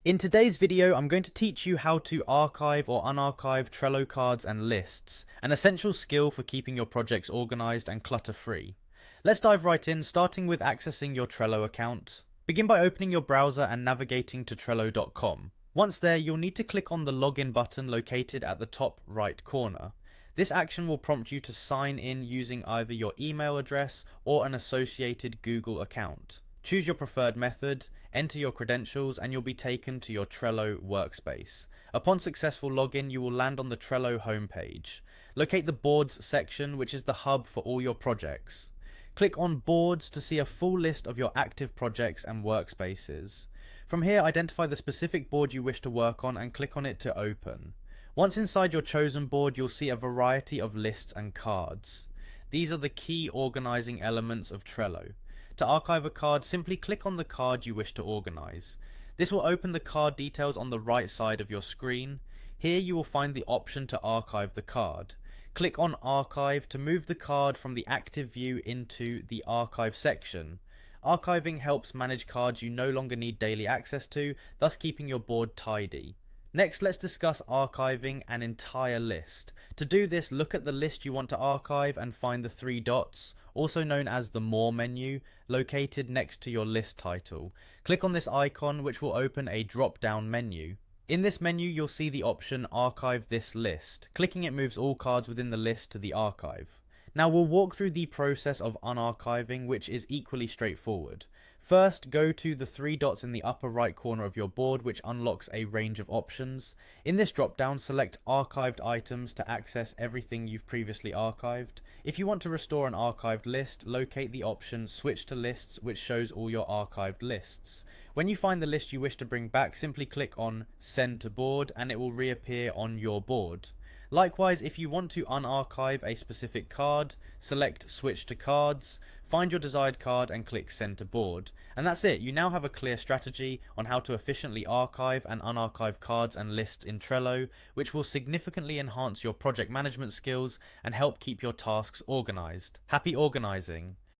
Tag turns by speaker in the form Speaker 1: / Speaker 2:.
Speaker 1: In today's video, I'm going to teach you how to archive or unarchive Trello cards and lists, an essential skill for keeping your projects organized and clutter-free. Let's dive right in, starting with accessing your Trello account. Begin by opening your browser and navigating to Trello.com. Once there, you'll need to click on the login button located at the top right corner. This action will prompt you to sign in using either your email address or an associated Google account. Choose your preferred method, enter your credentials, and you'll be taken to your Trello workspace. Upon successful login, you will land on the Trello homepage. Locate the Boards section, which is the hub for all your projects. Click on Boards to see a full list of your active projects and workspaces. From here, identify the specific board you wish to work on and click on it to open. Once inside your chosen board, you'll see a variety of lists and cards. These are the key organizing elements of Trello. To archive a card, simply click on the card you wish to organize. This will open the card details on the right side of your screen. Here you will find the option to archive the card. Click on Archive to move the card from the active view into the Archive section. Archiving helps manage cards you no longer need daily access to, thus keeping your board tidy. Next, let's discuss archiving an entire list. To do this, look at the list you want to archive and find the three dots, also known as the More menu, located next to your list title. Click on this icon, which will open a drop-down menu. In this menu, you'll see the option Archive this list. Clicking it moves all cards within the list to the archive. Now we'll walk through the process of unarchiving, which is equally straightforward. First, go to the three dots in the upper right corner of your board, which unlocks a range of options. In this drop-down, select Archived Items to access everything you've previously archived. If you want to restore an archived list, locate the option Switch to Lists, which shows all your archived lists. When you find the list you wish to bring back, simply click on Send to Board and it will reappear on your board. Likewise, if you want to unarchive a specific card, select Switch to Cards, find your desired card and click Send to Board. And that's it, you now have a clear strategy on how to efficiently archive and unarchive cards and lists in Trello, which will significantly enhance your project management skills and help keep your tasks organized. Happy organizing!